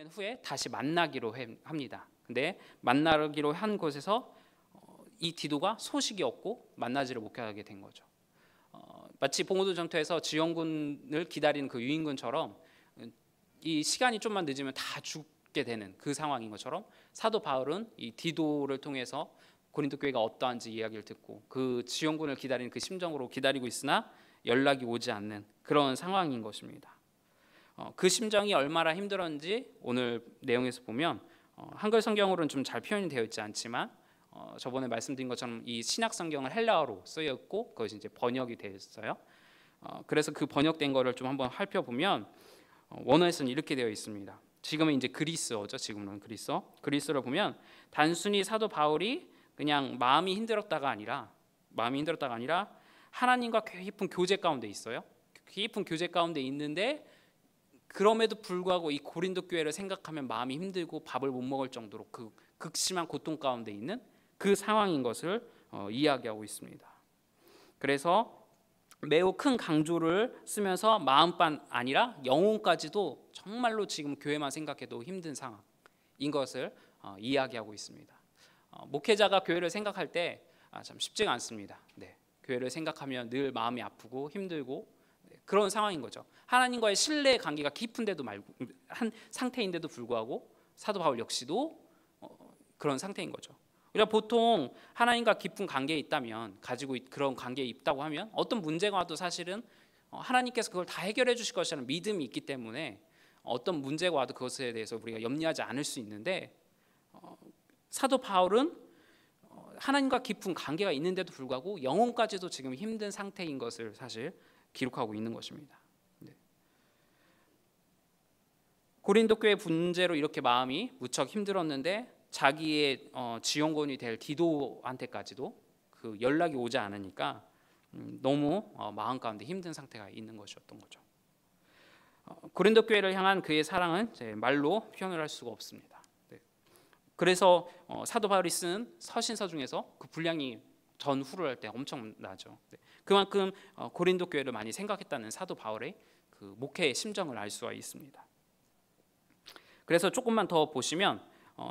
보낸 후에 다시 만나기로 합니다. 근데 만나기로 한 곳에서 이 디도가 소식이 없고 만나지를 못하게 된 거죠. 마치 봉오도 전투에서 지원군을 기다리는 그 유인군처럼 이 시간이 좀만 늦으면 다 죽게 되는 그 상황인 것처럼 사도 바울은 이 디도를 통해서 고린도 교회가 어떠한지 이야기를 듣고 그 지원군을 기다리는 그 심정으로 기다리고 있으나 연락이 오지 않는 그런 상황인 것입니다. 그 심정이 얼마나 힘들었는지 오늘 내용에서 보면 한글 성경으로는 좀 잘 표현이 되어 있지 않지만 저번에 말씀드린 것처럼 이 신약 성경은 헬라어로 쓰였고 그것이 이제 번역이 되었어요. 그래서 그 번역된 거를 좀 한번 살펴보면 원어에서는 이렇게 되어 있습니다. 지금은 이제 그리스어죠. 지금은 그리스어를 보면 단순히 사도 바울이 그냥 마음이 힘들었다가 아니라 하나님과 깊은 교제 가운데 있어요. 깊은 교제 가운데 있는데 그럼에도 불구하고 이 고린도 교회를 생각하면 마음이 힘들고 밥을 못 먹을 정도로 그 극심한 고통 가운데 있는 그 상황인 것을 이야기하고 있습니다. 그래서 매우 큰 강조를 쓰면서 마음뿐 아니라 영혼까지도 정말로 지금 교회만 생각해도 힘든 상황인 것을 이야기하고 있습니다. 목회자가 교회를 생각할 때 참 쉽지가 않습니다. 네, 교회를 생각하면 늘 마음이 아프고 힘들고 그런 상황인 거죠. 하나님과의 신뢰의 관계가 깊은데도 말고 한 상태인데도 불구하고 사도 바울 역시도 그런 상태인 거죠. 우리가 보통 하나님과 깊은 관계에 있다면 가지고 그런 관계에 있다고 하면 어떤 문제가 와도 사실은 하나님께서 그걸 다 해결해 주실 것이라는 믿음이 있기 때문에 어떤 문제가 와도 그것에 대해서 우리가 염려하지 않을 수 있는데 사도 바울은 하나님과 깊은 관계가 있는데도 불구하고 영혼까지도 지금 힘든 상태인 것을 사실 기록하고 있는 것입니다. 고린도 교회 문제로 이렇게 마음이 무척 힘들었는데 자기의 지원군이 될 디도한테까지도 그 연락이 오지 않으니까 너무 마음 가운데 힘든 상태가 있는 것이었던 거죠. 고린도 교회를 향한 그의 사랑은 말로 표현을 할 수가 없습니다. 그래서 사도 바울이 쓴 서신서 중에서 그 분량이 전후를 할 때 엄청나죠. 그만큼 고린도 교회를 많이 생각했다는 사도 바울의 그 목회의 심정을 알 수가 있습니다. 그래서 조금만 더 보시면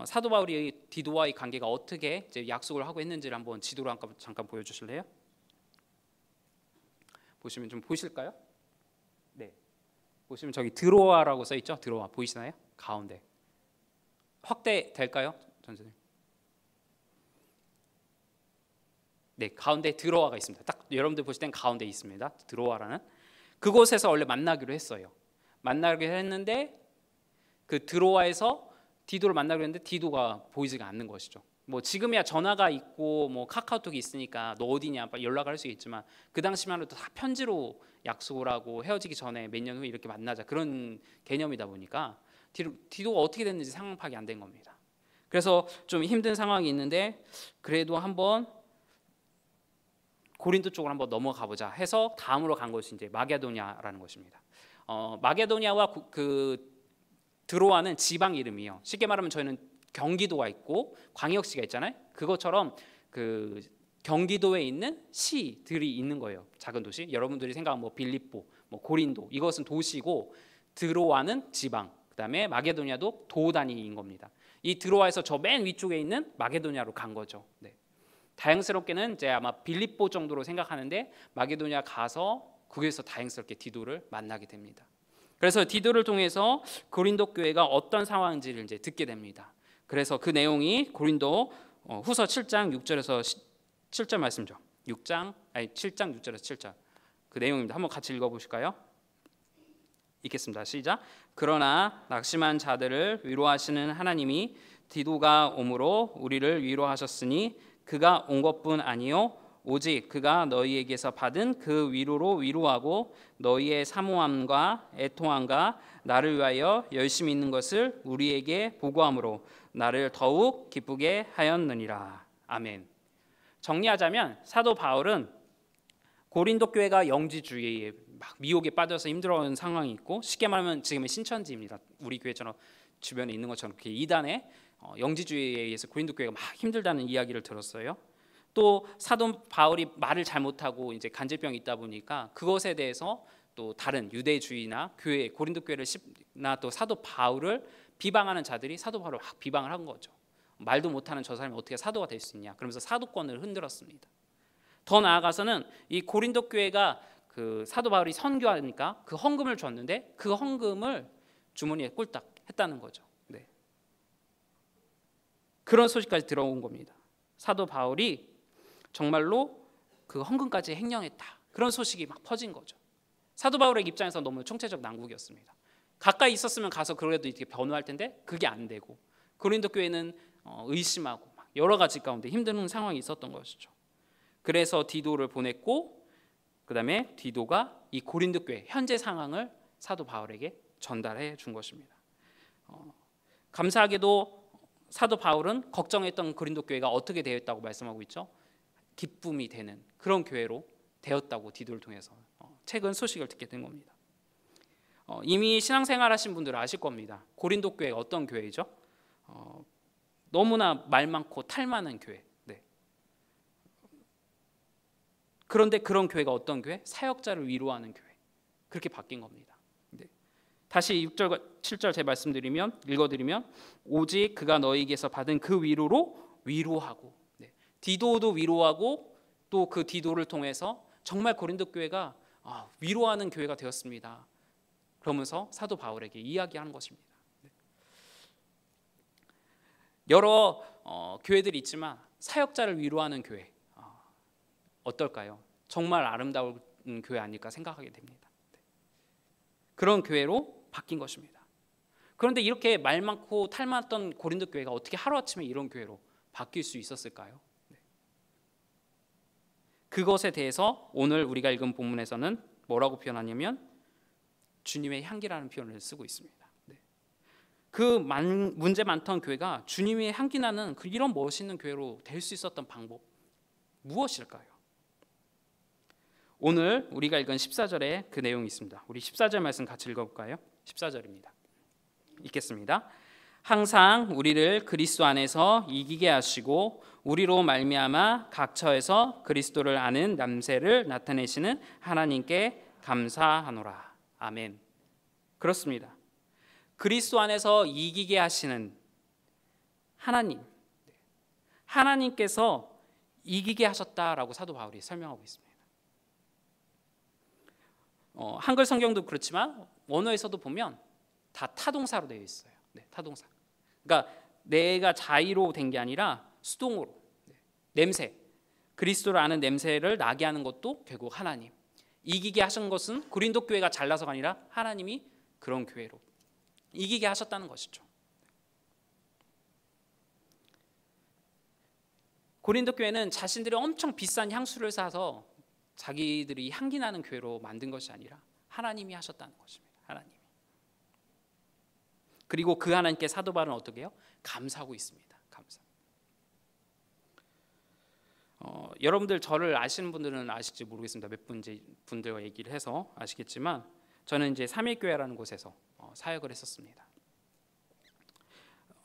사도 바울이 디도와의 관계가 어떻게 이제 약속을 하고 했는지를 한번 지도로 잠깐 보여주실래요? 보시면 좀 보실까요? 네, 보시면 저기 드로아라고 써 있죠. 드로아 보이시나요? 가운데 확대 될까요, 전선생님? 네, 가운데 드로아가 있습니다. 딱 여러분들 보실 땐 가운데 있습니다. 드로아라는 그곳에서 원래 만나기로 했어요. 만나기로 했는데 그 드로아에서 디도를 만나기로 했는데 디도가 보이지가 않는 것이죠. 뭐 지금이야 전화가 있고 뭐 카카오톡이 있으니까 너 어디냐 연락을 할 수 있지만 그 당시만 해도 다 편지로 약속을 하고 헤어지기 전에 몇 년 후에 이렇게 만나자 그런 개념이다 보니까 디도가 어떻게 됐는지 상황 파악이 안 된 겁니다. 그래서 좀 힘든 상황이 있는데 그래도 한번 고린도 쪽으로 한번 넘어가 보자 해서 다음으로 간 것이 이제 마게도냐라는 것입니다. 마게도냐와 그 드로아는 지방 이름이에요. 쉽게 말하면 저희는 경기도가 있고 광역시가 있잖아요. 그것처럼 그 경기도에 있는 시들이 있는 거예요. 작은 도시. 여러분들이 생각하면 뭐 빌립보, 뭐 고린도 이것은 도시고 드로아는 지방. 그다음에 마게도냐도 도 단위인 겁니다. 이 드로아에서 저 맨 위쪽에 있는 마게도냐로 간 거죠. 네. 다행스럽게는 이제 아마 빌립보 정도로 생각하는데 마게도냐 가서 거기에서 다행스럽게 디도를 만나게 됩니다. 그래서 디도를 통해서 고린도 교회가 어떤 상황인지를 이제 듣게 됩니다. 그래서 그 내용이 고린도 후서 7장 6절에서 7절 말씀이죠. 7장 6절에서 7절 그 내용입니다. 한번 같이 읽어보실까요? 읽겠습니다. 시작. 그러나 낙심한 자들을 위로하시는 하나님이 디도가 오므로 우리를 위로하셨으니 그가 온 것뿐 아니요 오직 그가 너희에게서 받은 그 위로로 위로하고 너희의 사모함과 애통함과 나를 위하여 열심히 있는 것을 우리에게 보고함으로 나를 더욱 기쁘게 하였느니라. 아멘. 정리하자면 사도 바울은 고린도 교회가 영지주의에 막 미혹에 빠져서 힘들어하는 상황이 있고 쉽게 말하면 지금의 신천지입니다. 우리 교회처럼 주변에 있는 것처럼 이단의 영지주의에 의해서 고린도 교회가 막 힘들다는 이야기를 들었어요. 또 사도 바울이 말을 잘못하고 이제 간질병이 있다 보니까 그것에 대해서 또 다른 유대주의나 교회 고린도 교회를 또 사도 바울을 비방하는 자들이 사도 바울을 막 비방을 한 거죠. 말도 못하는 저 사람이 어떻게 사도가 될 수 있냐, 그러면서 사도권을 흔들었습니다. 더 나아가서는 이 고린도 교회가 그 사도 바울이 선교하니까 그 헌금을 줬는데 그 헌금을 주머니에 꼴딱 했다는 거죠. 네. 그런 소식까지 들어온 겁니다. 사도 바울이 정말로 그 헌금까지 횡령했다, 그런 소식이 막 퍼진 거죠. 사도 바울의 입장에서 너무 총체적 난국이었습니다. 가까이 있었으면 가서 그래도 이렇게 변호할 텐데 그게 안 되고, 고린도 교회는 의심하고 여러 가지 가운데 힘든 상황이 있었던 것이죠. 그래서 디도를 보냈고, 그 다음에 디도가 이 고린도 교회 현재 상황을 사도 바울에게 전달해 준 것입니다. 감사하게도 사도 바울은 걱정했던 고린도 교회가 어떻게 되었다고 말씀하고 있죠. 기쁨이 되는 그런 교회로 되었다고 디도를 통해서 최근 소식을 듣게 된 겁니다. 이미 신앙생활 하신 분들은 아실 겁니다. 고린도 교회가 어떤 교회이죠? 너무나 말 많고 탈 많은 교회. 네. 그런데 그런 교회가 어떤 교회? 사역자를 위로하는 교회. 그렇게 바뀐 겁니다. 네. 다시 6절과 7절 제 말씀드리면, 읽어드리면, 오직 그가 너희에게서 받은 그 위로로 위로하고, 네. 디도도 위로하고, 또 그 디도를 통해서 정말 고린도 교회가 위로하는 교회가 되었습니다. 그러면서 사도 바울에게 이야기하는 것입니다. 네. 여러 교회들이 있지만 사역자를 위로하는 교회 어떨까요? 정말 아름다운 교회 아닐까 생각하게 됩니다. 네. 그런 교회로 바뀐 것입니다. 그런데 이렇게 말 많고 탈 많았던 고린도 교회가 어떻게 하루아침에 이런 교회로 바뀔 수 있었을까요? 네. 그것에 대해서 오늘 우리가 읽은 본문에서는 뭐라고 표현하냐면 주님의 향기라는 표현을 쓰고 있습니다. 네. 문제 많던 교회가 주님의 향기 나는 이런 멋있는 교회로 될 수 있었던 방법 무엇일까요? 오늘 우리가 읽은 14절에 그 내용이 있습니다. 우리 14절 말씀 같이 읽어볼까요? 14절입니다. 읽겠습니다. 항상 우리를 그리스도 안에서 이기게 하시고 우리로 말미암아 각 처에서 그리스도를 아는 남세를 나타내시는 하나님께 감사하노라. 아멘. 그렇습니다. 그리스도 안에서 이기게 하시는 하나님, 하나님께서 이기게 하셨다라고 사도 바울이 설명하고 있습니다. 한글 성경도 그렇지만 원어에서도 보면 다 타동사로 되어 있어요. 네, 타동사. 그러니까 내가 자의로 된 게 아니라 수동으로. 네, 냄새, 그리스도를 아는 냄새를 나게 하는 것도 결국 하나님. 이기게 하신 것은 고린도 교회가 잘나서가 아니라 하나님이 그런 교회로 이기게 하셨다는 것이죠. 고린도 교회는 자신들이 엄청 비싼 향수를 사서 자기들이 향기 나는 교회로 만든 것이 아니라 하나님이 하셨다는 것입니다. 하나님이. 그리고 그 하나님께 사도 바울은 어떻게 해요? 감사하고 있습니다. 감사. 여러분들 저를 아시는 분들은 아실지 모르겠습니다. 몇 분들과 얘기를 해서 아시겠지만 저는 이제 삼일교회라는 곳에서 사역을 했었습니다.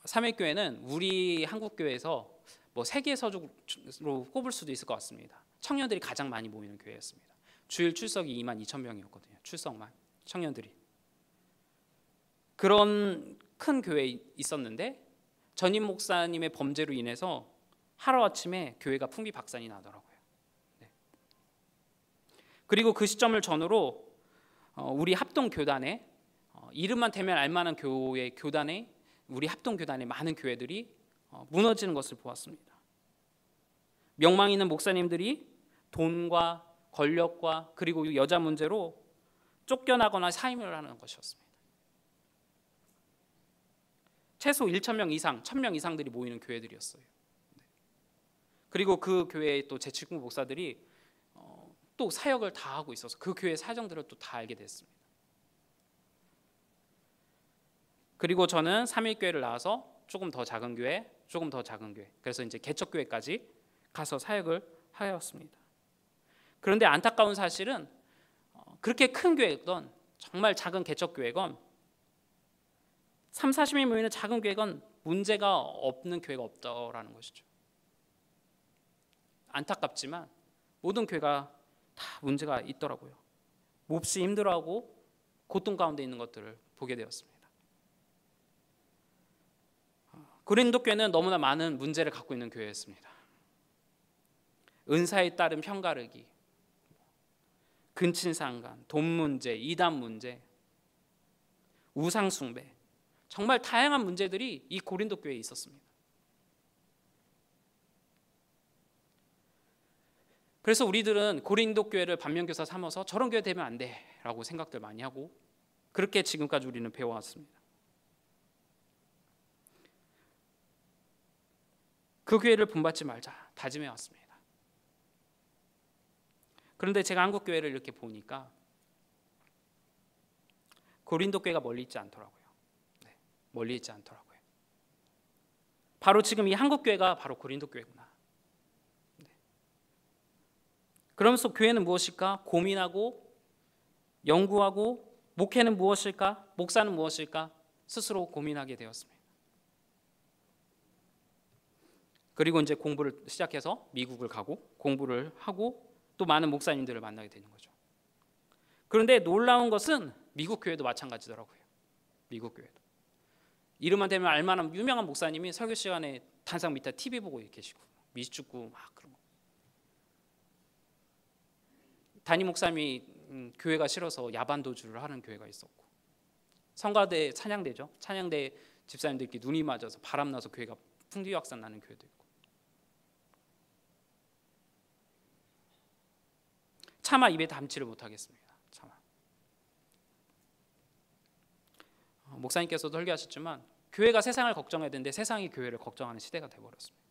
삼일교회는 우리 한국교회에서 뭐 세계 서적으로 꼽을 수도 있을 것 같습니다. 청년들이 가장 많이 모이는 교회였습니다. 주일 출석이 22,000명이었거든요. 출석만 청년들이. 그런 큰 교회에 있었는데 전임 목사님의 범죄로 인해서 하루아침에 교회가 풍비박산이 나더라고요. 네. 그리고 그 시점을 전후로 우리 합동교단에 이름만 대면 알만한 교단에 우리 합동교단의 많은 교회들이 무너지는 것을 보았습니다. 명망 있는 목사님들이 돈과 권력과 그리고 여자 문제로 쫓겨나거나 사임을 하는 것이었습니다. 최소 1,000명 이상, 1,000명 이상들이 모이는 교회들이었어요. 그리고 그 교회의 또 제 친구 목사들이 또 사역을 다 하고 있어서 그 교회의 사정들을 또 다 알게 됐습니다. 그리고 저는 삼일교회를 나와서 조금 더 작은 교회, 조금 더 작은 교회, 그래서 이제 개척교회까지 가서 사역을 하였습니다. 그런데 안타까운 사실은 그렇게 큰 교회건 정말 작은 개척교회건 30-40명이 모이는 작은 교회건 문제가 없는 교회가 없다라는 것이죠. 안타깝지만 모든 교회가 다 문제가 있더라고요. 몹시 힘들어하고 고통 가운데 있는 것들을 보게 되었습니다. 고린도 교회는 너무나 많은 문제를 갖고 있는 교회였습니다. 은사에 따른 편가르기, 근친상간, 돈 문제, 이단 문제, 우상 숭배, 정말 다양한 문제들이 이 고린도 교회에 있었습니다. 그래서 우리들은 고린도 교회를 반면교사 삼아서 저런 교회 되면 안 돼라고 생각들 많이 하고 그렇게 지금까지 우리는 배워왔습니다. 그 교회를 본받지 말자 다짐해 왔습니다. 그런데 제가 한국 교회를 이렇게 보니까 고린도 교회가 멀리 있지 않더라고요. 네, 멀리 있지 않더라고요. 바로 지금 이 한국 교회가 바로 고린도 교회구나. 네. 그러면서 교회는 무엇일까? 고민하고 연구하고 목회는 무엇일까? 목사는 무엇일까? 스스로 고민하게 되었습니다. 그리고 이제 공부를 시작해서 미국을 가고 공부를 하고 또 많은 목사님들을 만나게 되는 거죠. 그런데 놀라운 것은 미국 교회도 마찬가지더라고요. 미국 교회도 이름만 대면 알만한 유명한 목사님이 설교 시간에 단상 밑에 TV 보고 계시고 미식축구 막 그런 거. 담임 목사님이 교회가 싫어서 야반 도주를 하는 교회가 있었고 성가대 찬양대죠. 찬양대 집사님들끼리 눈이 맞아서 바람 나서 교회가 풍기확산 나는 교회도 있고. 차마 입에 담지를 못하겠습니다. 차마. 목사님께서도 설교하셨지만 교회가 세상을 걱정해야 되는데 세상이 교회를 걱정하는 시대가 되어버렸습니다.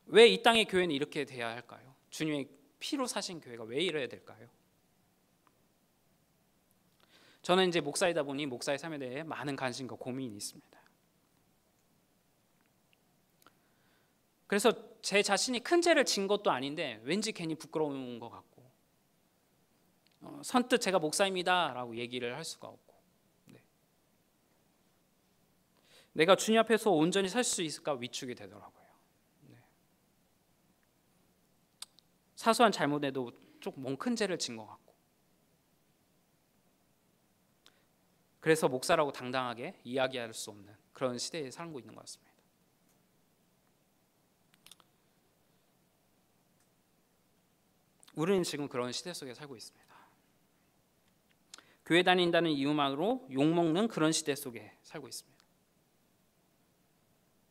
왜 이 땅의 교회는 이렇게 돼야 할까요? 주님의 피로 사신 교회가 왜 이래야 될까요? 저는 이제 목사이다 보니 목사의 삶에 대해 많은 관심과 고민이 있습니다. 그래서 제 자신이 큰 죄를 진 것도 아닌데 왠지 괜히 부끄러운 것 같고 선뜻 제가 목사입니다 라고 얘기를 할 수가 없고 내가 주님 앞에서 온전히 살 수 있을까 위축이 되더라고요. 사소한 잘못에도 조금 큰 죄를 진 것 같고 그래서 목사라고 당당하게 이야기할 수 없는 그런 시대에 살고 있는 것 같습니다. 우리는 지금 그런 시대 속에 살고 있습니다. 교회 다닌다는 이유만으로 욕먹는 그런 시대 속에 살고 있습니다.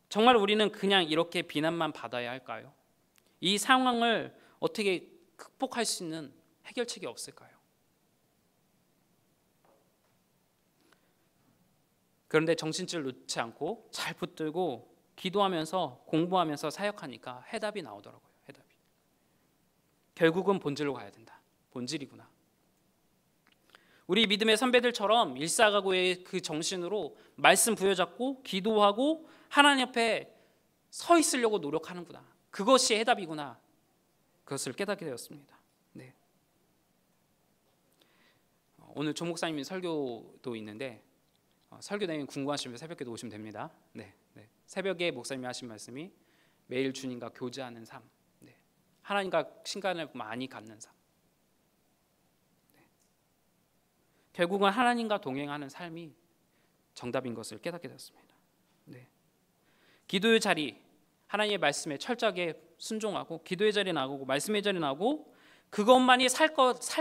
정말 우리는 그냥 이렇게 비난만 받아야 할까요? 이 상황을 어떻게 극복할 수 있는 해결책이 없을까요? 그런데 정신줄 놓지 않고 잘 붙들고 기도하면서 공부하면서 사역하니까 해답이 나오더라고요. 해답이. 결국은 본질로 가야 된다. 본질이구나. 우리 믿음의 선배들처럼 일사각오의 그 정신으로 말씀 부여잡고 기도하고 하나님 앞에 서 있으려고 노력하는구나. 그것이 해답이구나. 그것을 깨닫게 되었습니다. 네. 오늘 조 목사님이 설교도 있는데 설교 내용 궁금하시면 새벽에도 오시면 됩니다. 네. 새벽에 목사님이 하신 말씀이 매일 주님과 교제하는 삶, 하나님과 시간을 많이 갖는 삶. 결국은 하나님과 동행하는 삶이 정답인 것을 깨닫게 되었습니다. 기도의 자리, 하나님의 말씀에 철저하게 순종하고 기도의 자리에 나가고 말씀의 자리에 나가고 그것만이 살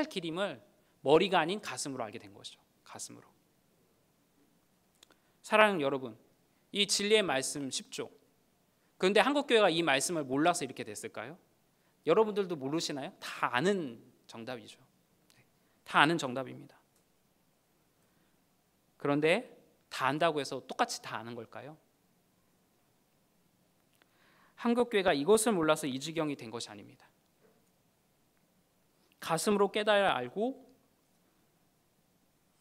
길임을 머리가 아닌 가슴으로 알게 된 것이죠. 가슴으로. 사랑하는 여러분, 이 진리의 말씀 쉽죠. 그런데 한국교회가 이 말씀을 몰라서 이렇게 됐을까요? 여러분들도 모르시나요? 다 아는 정답이죠. 다 아는 정답입니다. 그런데 다 안다고 해서 똑같이 다 아는 걸까요? 한국교회가 이것을 몰라서 이 지경이 된 것이 아닙니다. 가슴으로 깨달아 알고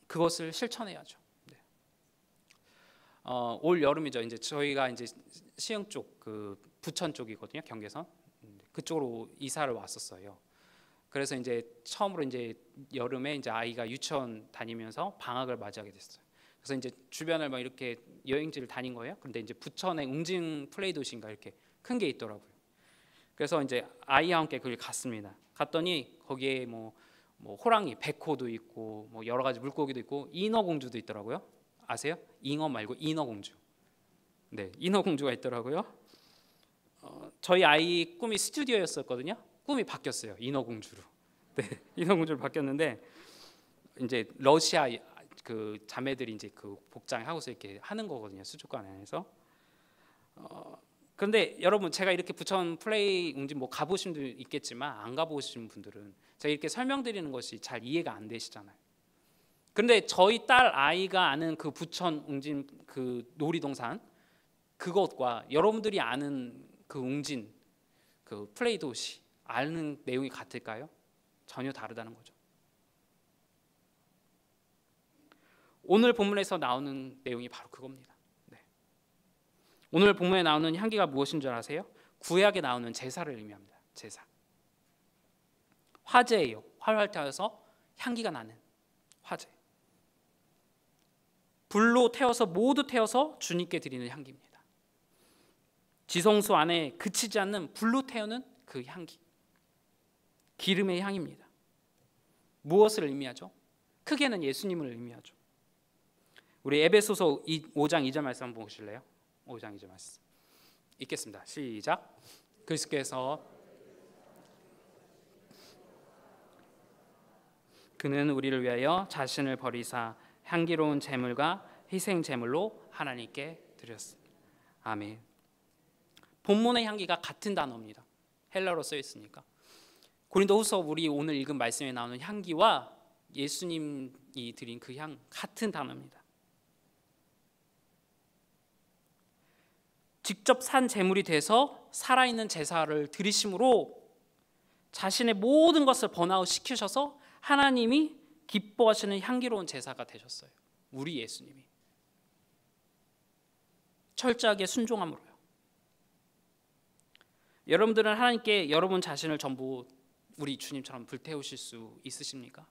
그것을 실천해야죠. 올 여름이죠. 이제 저희가 이제 시흥 쪽, 그 부천 쪽이거든요. 경계선 그쪽으로 이사를 왔었어요. 그래서 이제 처음으로 이제 여름에 이제 아이가 유치원 다니면서 방학을 맞이하게 됐어요. 그래서 이제 주변을 막 이렇게 여행지를 다닌 거예요. 그런데 이제 부천에 웅진 플레이 도시인가 이렇게 큰 게 있더라고요. 그래서 이제 아이와 함께 거기 갔습니다. 갔더니 거기에 뭐 호랑이, 백호도 있고 뭐 여러 가지 물고기도 있고 인어공주도 있더라고요. 아세요? 잉어 말고 인어공주. 네, 인어공주가 있더라고요. 저희 아이 꿈이 스튜디오였었거든요. 꿈이 바뀌었어요. 인어공주로. 네, 인어공주로 바뀌었는데 이제 러시아 그 자매들이 이제 그 복장 하고서 이렇게 하는 거거든요. 수족관 안에서. 그런데 여러분 제가 이렇게 부천 플레이 웅진 뭐 가보신 분도 있겠지만 안 가보신 분들은 제가 이렇게 설명드리는 것이 잘 이해가 안 되시잖아요. 그런데 저희 딸 아이가 아는 그 부천 웅진 그 놀이동산 그것과 여러분들이 아는 그 웅진 그 플레이 도시 아는 내용이 같을까요? 전혀 다르다는 거죠. 오늘 본문에서 나오는 내용이 바로 그겁니다. 네. 오늘 본문에 나오는 향기가 무엇인 줄 아세요? 구약에 나오는 제사를 의미합니다. 제사. 화제예요. 활활타여서 향기가 나는 화제. 불로 태워서 모두 태워서 주님께 드리는 향기입니다. 지성소 안에 그치지 않는 불로 태우는 그 향기. 기름의 향입니다. 무엇을 의미하죠? 크게는 예수님을 의미하죠. 우리 에베소서 5장 2절 말씀 한번 보실래요? 5장 2절 말씀 읽겠습니다. 시작. 그리스도께서 그는 우리를 위하여 자신을 버리사 향기로운 제물과 희생 제물로 하나님께 드렸습니다. 아멘. 본문의 향기가 같은 단어입니다. 헬라어로 써 있으니까. 고린도후서 우리 오늘 읽은 말씀에 나오는 향기와 예수님이 드린 그 향 같은 단어입니다. 직접 산 제물이 돼서 살아있는 제사를 드리심으로 자신의 모든 것을 번아웃 시키셔서 하나님이 기뻐하시는 향기로운 제사가 되셨어요. 우리 예수님이 철저하게 순종함으로요. 여러분들은 하나님께 여러분 자신을 전부 우리 주님처럼 불태우실 수 있으십니까?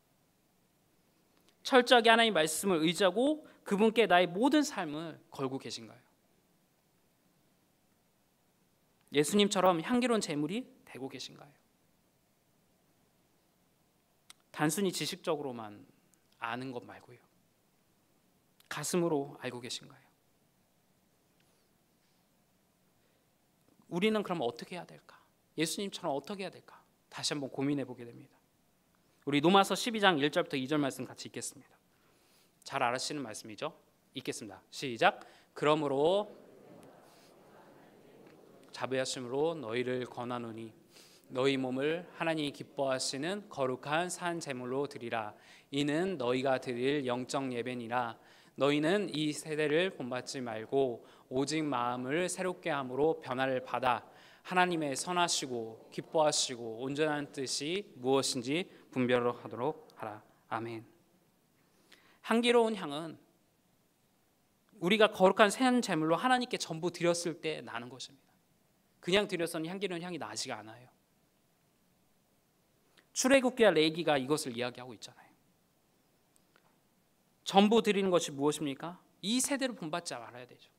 철저하게 하나님 말씀을 의지하고 그분께 나의 모든 삶을 걸고 계신가요? 예수님처럼 향기로운 제물이 되고 계신가요? 단순히 지식적으로만 아는 것 말고요. 가슴으로 알고 계신가요? 우리는 그럼 어떻게 해야 될까? 예수님처럼 어떻게 해야 될까? 다시 한번 고민해 보게 됩니다. 우리 로마서 12장 1절부터 2절 말씀 같이 읽겠습니다. 잘 아시는 말씀이죠? 읽겠습니다. 시작. 그러므로 자비하심으로 너희를 권하노니 너희 몸을 하나님이 기뻐하시는 거룩한 산 제물로 드리라. 이는 너희가 드릴 영적 예배니라. 너희는 이 세대를 본받지 말고 오직 마음을 새롭게 함으로 변화를 받아 하나님의 선하시고 기뻐하시고 온전한 뜻이 무엇인지 분별하도록 하라. 아멘. 향기로운 향은 우리가 거룩한 산 제물로 하나님께 전부 드렸을 때 나는 것입니다. 그냥 드렸더니 향기로운 향이 나지가 않아요. 출애굽기와 레위기가 이것을 이야기하고 있잖아요. 전부 드리는 것이 무엇입니까? 이 세대를 본받지 말아야 되죠.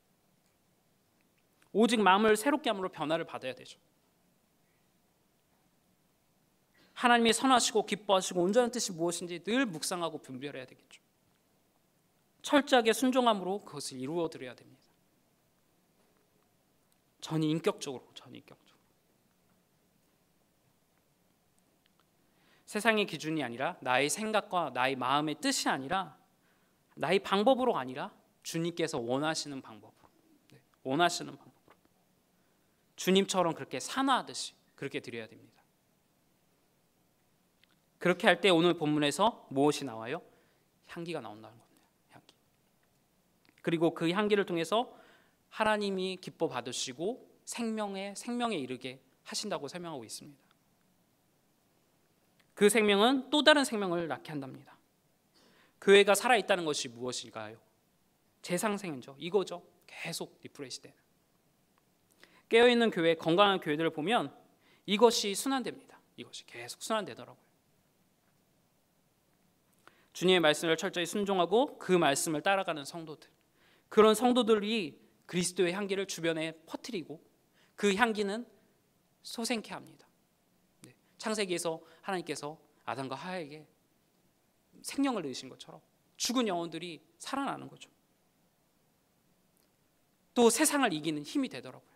오직 마음을 새롭게 함으로 변화를 받아야 되죠. 하나님이 선하시고 기뻐하시고 온전한 뜻이 무엇인지 늘 묵상하고 분별해야 되겠죠. 철저하게 순종함으로 그것을 이루어 드려야 됩니다. 전인격적으로. 세상의 기준이 아니라 나의 생각과 나의 마음의 뜻이 아니라 나의 방법으로 아니라 주님께서 원하시는 방법으로, 원하시는 방법으로 주님처럼 그렇게 산화하듯이 그렇게 드려야 됩니다. 그렇게 할 때 오늘 본문에서 무엇이 나와요? 향기가 나온다는 겁니다. 향기. 그리고 그 향기를 통해서 하나님이 기뻐 받으시고 생명에 이르게 하신다고 설명하고 있습니다. 그 생명은 또 다른 생명을 낳게 한답니다. 교회가 살아있다는 것이 무엇일까요? 재상생이죠. 이거죠. 계속 리프레시 되는. 깨어있는 교회, 건강한 교회들을 보면 이것이 순환됩니다. 이것이 계속 순환되더라고요. 주님의 말씀을 철저히 순종하고 그 말씀을 따라가는 성도들, 그런 성도들이 그리스도의 향기를 주변에 퍼뜨리고 그 향기는 솟행케 합니다. 창세기에서 하나님께서 아담과 하와에게 생명을 넣으신 것처럼 죽은 영혼들이 살아나는 거죠. 또 세상을 이기는 힘이 되더라고요.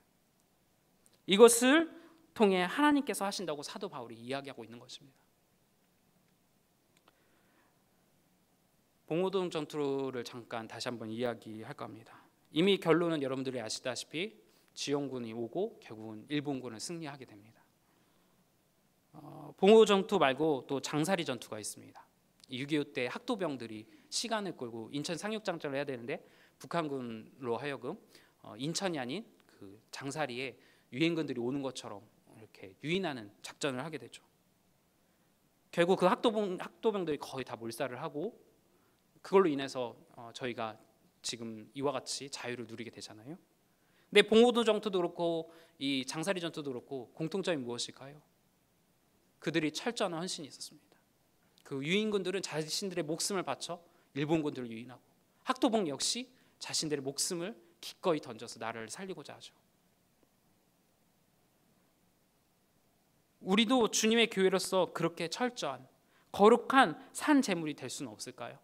이것을 통해 하나님께서 하신다고 사도 바울이 이야기하고 있는 것입니다. 봉오동 전투를 잠깐 다시 한번 이야기할까 합니다. 이미 결론은 여러분들이 아시다시피 지원군이 오고 결국은 일본군은 승리하게 됩니다. 봉오 전투 말고 또 장사리 전투가 있습니다. 6.25 때 학도병들이 시간을 끌고 인천 상륙작전을 해야 되는데 북한군으로 하여금 인천이 아닌 그 장사리에 유엔군들이 오는 것처럼 이렇게 유인하는 작전을 하게 되죠. 결국 그 학도병들이 거의 다 몰살을 하고 그걸로 인해서 저희가 지금 이와 같이 자유를 누리게 되잖아요. 근데 봉오도 전투도 그렇고 이 장사리 전투도 그렇고 공통점이 무엇일까요? 그들이 철저한 헌신이 있었습니다. 그 유인군들은 자신들의 목숨을 바쳐 일본군들을 유인하고 학도병 역시 자신들의 목숨을 기꺼이 던져서 나라를 살리고자 하죠. 우리도 주님의 교회로서 그렇게 철저한 거룩한 산 제물이 될 수는 없을까요?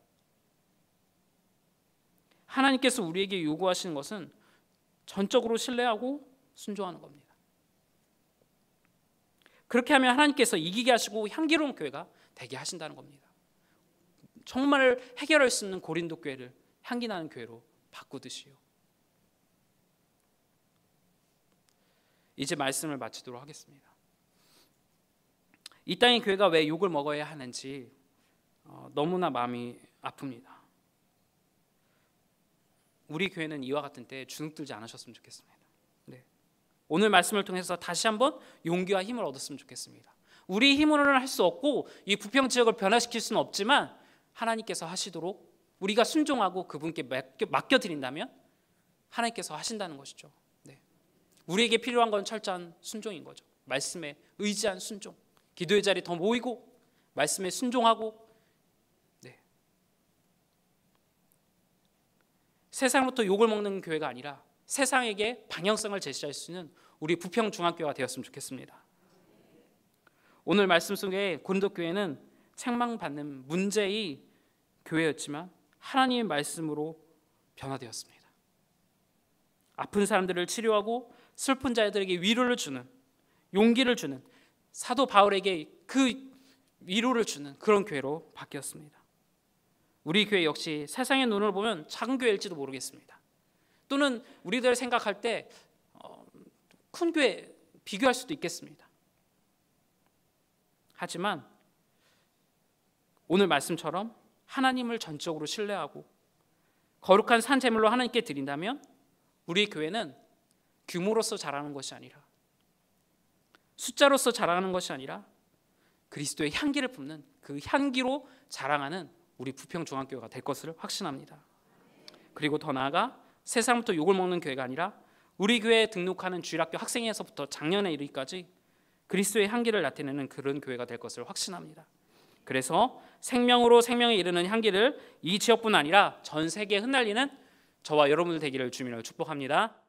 하나님께서 우리에게 요구하시는 것은 전적으로 신뢰하고 순종하는 겁니다. 그렇게 하면 하나님께서 이기게 하시고 향기로운 교회가 되게 하신다는 겁니다. 정말 해결할 수 있는 고린도 교회를 향기나는 교회로 바꾸듯이요. 이제 말씀을 마치도록 하겠습니다. 이 땅의 교회가 왜 욕을 먹어야 하는지 너무나 마음이 아픕니다. 우리 교회는 이와 같은 때에 주눅들지 않으셨으면 좋겠습니다. 네. 오늘 말씀을 통해서 다시 한번 용기와 힘을 얻었으면 좋겠습니다. 우리 힘으로는 할 수 없고 이 부평 지역을 변화시킬 수는 없지만 하나님께서 하시도록 우리가 순종하고 그분께 맡겨드린다면 하나님께서 하신다는 것이죠. 네. 우리에게 필요한 건 철저한 순종인 거죠. 말씀에 의지한 순종. 기도의 자리에 더 모이고 말씀에 순종하고 세상으로부터 욕을 먹는 교회가 아니라 세상에게 방향성을 제시할 수 있는 우리 부평중앙교회가 되었으면 좋겠습니다. 오늘 말씀 속에 고린도 교회는 책망받는 문제의 교회였지만 하나님의 말씀으로 변화되었습니다. 아픈 사람들을 치료하고 슬픈 자들에게 위로를 주는, 용기를 주는, 사도 바울에게 그 위로를 주는 그런 교회로 바뀌었습니다. 우리 교회 역시 세상의 눈을 보면 작은 교회일지도 모르겠습니다. 또는 우리들 생각할 때 큰 교회 비교할 수도 있겠습니다. 하지만 오늘 말씀처럼 하나님을 전적으로 신뢰하고 거룩한 산 제물로 하나님께 드린다면 우리 교회는 규모로서 자라는 것이 아니라 숫자로서 자라는 것이 아니라 그리스도의 향기를 뿜는 그 향기로 자랑하는 우리 부평중앙교회가 될 것을 확신합니다. 그리고 더 나아가 세상부터 욕을 먹는 교회가 아니라 우리 교회에 등록하는 주일학교 학생에서부터 작년에 이르기까지 그리스도의 향기를 나타내는 그런 교회가 될 것을 확신합니다. 그래서 생명으로 생명에 이르는 향기를 이 지역뿐 아니라 전 세계에 흩날리는 저와 여러분들 되기를 주님으로 축복합니다.